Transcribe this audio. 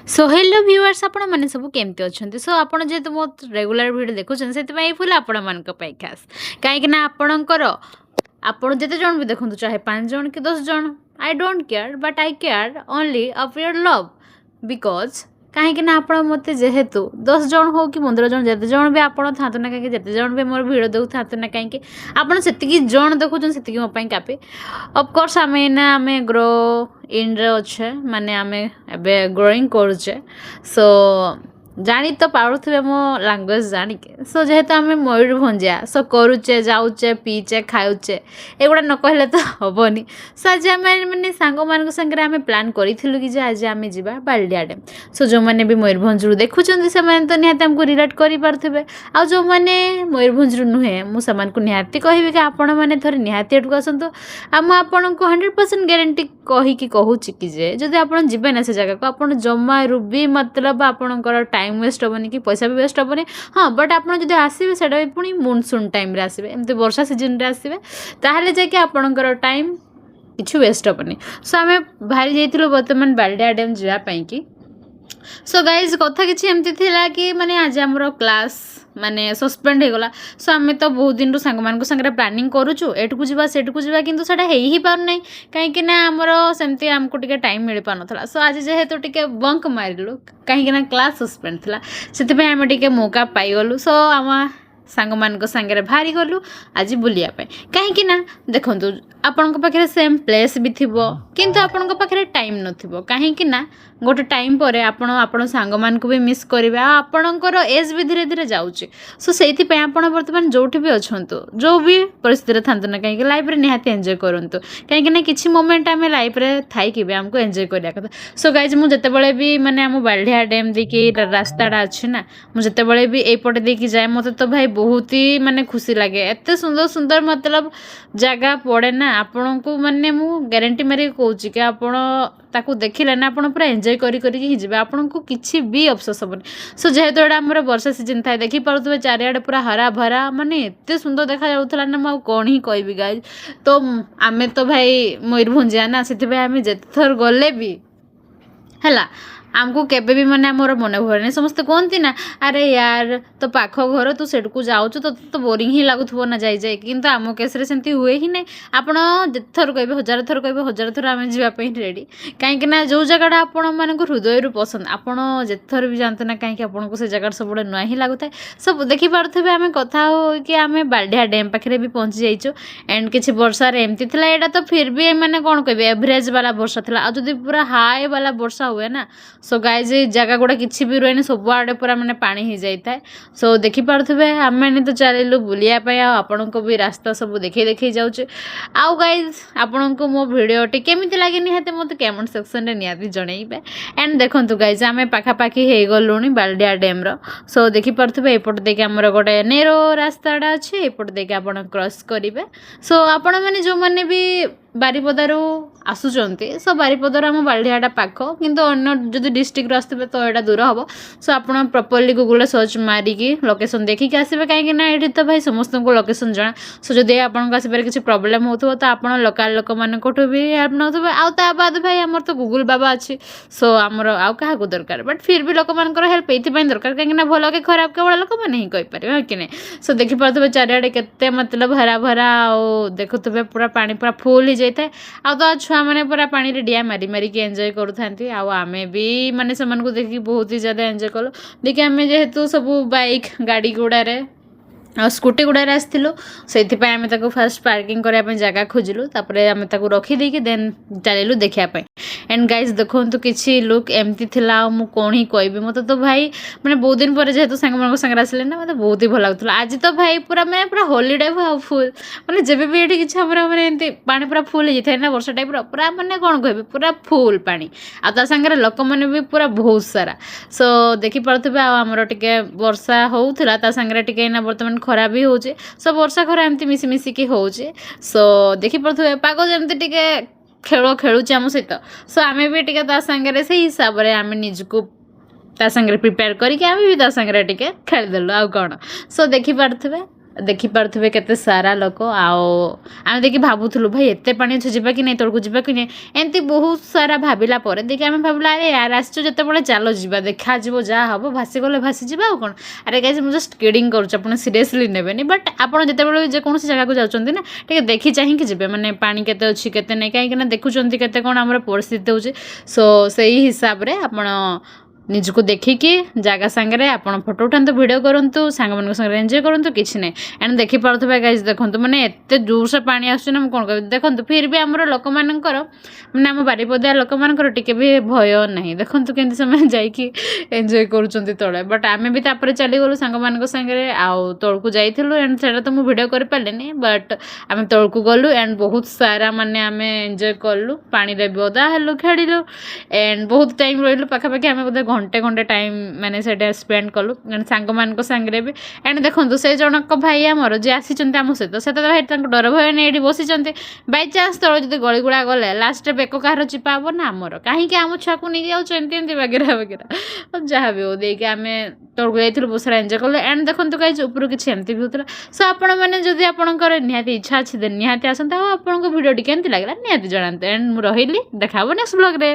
So hello viewers आपण मैंने सब केमती अच्छा सो आपड़ जेहतु मो रेगुलर भिडियो देखुं से फुल आपण मान खास कहीं आपणकर आपण जिते जन भी देखूँ चाहे 5 जन कि 10 जन I don't care but I care only of your love because कहीं आप मत जेहेतु 10 जन हो कि 15 जन जिते जन भी आप था ना कहीं जिते जन भी मोर भिड देखु था ना कहीं आपड़ से जन देखुन से मोपाई काफी ऑफकोर्स आम ना आम ग्रो इन अच्छे माने आम एवं ग्रोइंग करुचे सो जानी तो पारे मो लांगुएज जानिके सो जेहेतु आम मयूरभंजिया सो करुचे जाऊचे पीचे खाऊचे एगुड़ा न कहले तो हेनी सो आज आम मैंने सांग मान सागर आम प्लां करूँ कि आज आम जा बालडिया डैम सो जो मैंने भी मयूरभंजरू देखुं से तो निहाती आमको रिलेट करें आ जो मैंने मयूरभंजरू नुहे मुझे निहाती कहि कि आपण मैंने थोड़े निहाती एटू आसतु आपन को 100% ग्यारंटी कहीकि कहूँ कि जब आप जीवे ना से जगह को आप जमारू भी मतलब आपणकर टाइम वेस्ट हेनी कि पैसा भी वेस्ट हेनी हाँ बट आप आसवे से पुणी मनसून टाइम आसवे एमती वर्षा सीजन आसवे ताहले जाके आपणकर टाइम किसी वेस्ट हेनी सो आम बाहरी जाइलु बर्तमान बालडिया डैम जावाई कि सो गाइज कथा किसी एमती थिला कि माने आज आमर क्लास माने सस्पेंड हो गला सो आम तो बहुत दिन सांग मान सागर प्लानिंग करूँ एटू जा सेटू जा कि ही पार ना कहीं आमर सेमती आमको टे टाइम मिल पार ना सो आज जेहेतु टे बंक मारिलु कहीं क्लास सस्पेंड थी से आम टे मौका पाईगलु सो आम सांग मान सागर बाहरी गलु आज बुलिया कहीं देखु आपण पाखे सेम प्लेस भी थी किंतु आपण पाखे टाइम नथिबो कहीं गोटे टाइम पर आपण सांग मान को भी मिस करेंगे आपणकर एज भी धीरे धीरे जाऊँच सो से बर्तमान जो भी अच्छा जो भी परिस्थिति था ना कहीं लाइफ निहाती एंजॉय करूँ कहीं किसी मोमेंट आम लाइफ थी भी आमको एंजॉय करा कथा सो गाइज मुझे भी माने आम बालडिया डैम देखिए रास्ताटा अच्छे ना मुझे भी यपटे देखिए जाए मत तो भाई बहुत ही माने खुशी लगे एत सुंदर सुंदर मतलब जगह पड़े ना आपण को माने मु गारंटी मारिक कहूँ कि आपण ताकू देखिले ना आप पूरा एंजॉय करी जी आपन को किसी भी अफसोस हेनी सो जेहेतु एटा आमर वर्षा सीजन था देखी पारे चारियाडे पूरा हरा भरा माने एत सुंदर देखा जाऊला ना मुझे कौन ही कहबी गाइज तो आम तो भाई मयूरभंजिया ना से आम जिते थर गले भी है आमको केबे भी माने मोर मन भरे समस्ते कहती ना अरे यार तो पाख घर तू सेठू जाऊँ तो बोरिंग ही लगुव ना जाए कि आम केस सेमती हुए ही नहीं आपड़ थर कहे 1000 थर कहे 1000 थर आम जावाई रेडी कहीं जो जगह आपण मान हृदय पसंद आपड़ जिथर भी जातु ना कहीं आपको से जगह सब नुआ ही लगुता है सब देखिपे आम कथा हो कि आम बालडिया डैम पाखे भी पहुँची जाइचु एंड किसी वर्षार एमती था यहाँ तो फिर भी मैंने कौन कहे एवरेज वाला वर्षा था आज पूरा हाई वाला वर्षा हुए ना सो गाइज जगह गुड़ा किसी भी रुए सब आड़े पूरा मैंने पानी ही जाए सो देखिपे आम मैंने तो चलू बुलायापी आपण को भी रास्ता सब देखे जाऊे आउ गाइज आपण को मो भिडियोटी केमी लगे निहाती मत कमेंट सेक्शन में निहाती जनइबे एंड देखो गाइज आम पाखापाखि हो गलु बालडिया डैम सो देखिपे एपट देखिए आमर गोटे नेरो रास्ताटा अच्छे एपट देखिए आप क्रॉस करेंगे सो आपण मैंने जो मैंने भी बारिपदारू आसुचंती सो बारिपदार आम बालडियाटा पाख किंतु अन्य जदि डिस्ट्रिक्ट आसते तो यहाँ दूर हम सो आप प्रॉपर्ली गूगल सर्च मारिकी लोकेशन देखिए आसवे कहीं ये तो भाई समस्त को लोकेशन जना सो जब आपको आसबार किसी प्रोब्लेम हो तो आप लोकाल लोक मान भी हेल्प नौ आ बाद भाई आमर तो गूगल बाबा अच्छी सो आमर आउ क्या दरकार बट फिर भी लोक मान हेल्प ये दरकार कहीं भल कि खराब केवल लोक मैंने ही कहीपर है कि नहीं सो देखिपे चारियाडे के मतलब हरा भरा देखुवे पूरा पानी पूरा फुल जाए आ तो छुआ मैंने पूरा पानी रे डिया मारी मारिक एंजॉय करूँ आम भी माने से देखिए बहुत ही ज़्यादा एंजॉय कलु देखिए आम जेहेतु सब बाइक गाड़ी गुड़ारे स्कूटी गुड़ारे आसलु से आम फास्ट पार्किंग करने जगह खोजिलु तापर आम रखीदे देन चलू देखापी एंड गाइज देखो किसी लुक एमती थिला मु कौन ही कहबी मत तो भाई मैंने बहुत दिन पर जेहेतु सांग सागर आसिले ना मतलब बहुत ही भल लगुला आज तो भाई पूरा मैंने पूरा हॉलीडे फुल मैंने जब भी ये किसी मैंने एमती पानी पूरा फुल हो जाए ना वर्षा टाइप पूरा मैंने कौन कहबी पूरा फुल पानी आ सागर लोक मैंने भी पूरा बहुत सारा सो देखिपे आमर टे वर्षा होता सागर टे बर्तमान खरा भी हो सो वर्षा खरा एमती मिसी मिसिकी हो सो देखिपे पाग जमती टे खेल खेलुचे आम सहित सो आम भी टे सागर से हिसाब से आम निजको ता सागर प्रिपेयर करके आम भी ता सागर टे खेलदेलु आउ कौन सो देखिपे ଦେଖିପାରୁଥିବେ କେତେ ସାରା ଲୋକ ଆଉ ଆମେ ଦେଖି ଭାବୁଥିଲୁ ଭାଇ ଏତେ ପାଣି ଅଛି ଯିବା କି ନାହିଁ ତଳକୁ ଯିବା କି ନାହିଁ ଏମିତି ବହୁତ ସାରା ଭାବିଲା ପରେ ଦେଖି ଆମେ ଭାବିଲା ଆରେ ୟାର ଆସିଛୁ ଯେତେବେଳେ ଚାଲ ଯିବା ଦେଖାଯିବ ଯାହା ହେବ ଭାସିଗଲେ ଭାସିଯିବା ଆଉ କ'ଣ ଆରେ ଗାଇସ୍ ମୁଁ ଜଷ୍ଟ କିଡ଼ିଂ କରୁଛି ଆପଣ ସିରିୟସଲି ନେବେନି ବଟ୍ ଆପଣ ଯେତେବେଳେ ବି ଯେକୌଣସି ଜାଗାକୁ ଯାଉଛନ୍ତି ନା ଟିକେ ଦେଖି ଚାହିଁକି ଯିବେ ମାନେ ପାଣି କେତେ ଅଛି କେତେ ନାହିଁ କାହିଁକିନା ଦେଖୁଛନ୍ତି କେତେ କ'ଣ ଆମର ପରିସ୍ଥିତି ହେଉଛି ସୋ ସେଇ ହିସାବରେ ଆପଣ ନିଜକୁ ଦେଖିକି ଜାଗା ସାଙ୍ଗରେ ଆପଣ ଫଟୋ ଉଠାନ୍ତୁ ଭିଡ଼ିଓ କରନ୍ତୁ ସାଙ୍ଗମାନଙ୍କ ସାଙ୍ଗରେ ଏନ୍ଜୟ କରନ୍ତୁ କିଛି ନାହିଁ ଏଣ୍ଡ ଦେଖିପାରୁଥିବା ଗାଇଜ୍ ଦେଖନ୍ତୁ ମାନେ ଏତେ ଜୋରସେ ପାଣି ଆସୁଛି ନା ମୁଁ କ'ଣ କହିବି ଦେଖନ୍ତୁ ଫିର୍ ବି ଆମର ଲୋକମାନଙ୍କର ମାନେ ଆମ ବାରିପଦିଆ ଲୋକମାନଙ୍କର ଟିକେ ବି ଭୟ ନାହିଁ ଦେଖନ୍ତୁ କେମିତି ସେମାନେ ଯାଇକି ଏନ୍ଜୟ କରୁଛନ୍ତି ତଳେ ବଟ୍ ଆମେ ବି ତାପରେ ଚାଲିଗଲୁ ସାଙ୍ଗମାନଙ୍କ ସାଙ୍ଗରେ ଆଉ ତଳକୁ ଯାଇଥିଲୁ ଏଣ୍ଡ ସେଇଟା ତ ମୁଁ ଭିଡ଼ିଓ କରିପାରିଲିନି ବଟ୍ ଆମେ ତଳକୁ ଗଲୁ ଏଣ୍ଡ ବହୁତ ସାରା ମାନେ ଆମେ ଏନ୍ଜୟ କଲୁ ପାଣିରେ ବି ଓଦା ହେଲୁ ଖେଳିଲୁ ଏଣ୍ଡ ବହୁତ ଟାଇମ୍ ରହିଲୁ ପାଖାପାଖି ଆମେ ବୋଧେ ଘଣ୍ଟେ ଟାଇମ୍ ମାନେ ସେଇଟା ସ୍ପେଣ୍ଡ କଲୁ ସାଙ୍ଗମାନଙ୍କ ସାଙ୍ଗରେ ବି ଏଣ୍ଡ ଦେଖନ୍ତୁ ସେ ଜଣକ ଭାଇ ଆମର ଯିଏ ଆସିଛନ୍ତି ଆମ ସହିତ ସେ ତ ଭାଇ ତାଙ୍କ ଡର ଭୟ ନେଇ ଏଇଠି ବସିଛନ୍ତି ବାଇଚାନ୍ସ ତଳ ଯଦି ଗଳିଗୁଳା ଗଲେ ଲାଷ୍ଟରେ ବେକ କାହାର ଚିପା ହେବ ନା ଆମର କାହିଁକି ଆମ ଛୁଆକୁ ନେଇକି ଯାଉଛୁ ଏମିତି ବାଗେରା ଯାହା ବି ହଉ ଦେଇକି ଆମେ ତଳକୁ ଯାଇଥିଲୁ ବହୁତ ସାରା ଏନ୍ଜୟ କଲୁ ଏଣ୍ଡ ଦେଖନ୍ତୁ ଗାଇଜ୍ ଉପରୁ କିଛି ଏମିତି ବି ହେଉଥିଲା ସୋ ଆପଣମାନେ ଯଦି ଆପଣଙ୍କର ନିହାତି ଇଚ୍ଛା ଅଛି ଦେନ୍ ନିହାତି ଆସନ୍ତୁ ଆଉ ଆପଣଙ୍କ ଭିଡ଼ିଓଟି କେମିତି ଲାଗିଲା ନିହାତି ଜଣାନ୍ତୁ ଏଣ୍ଡ ମୁଁ ରହିଲି ଦେଖା ହେବ ନେକ୍ସଟ ବ୍ଲଗ୍ରେ।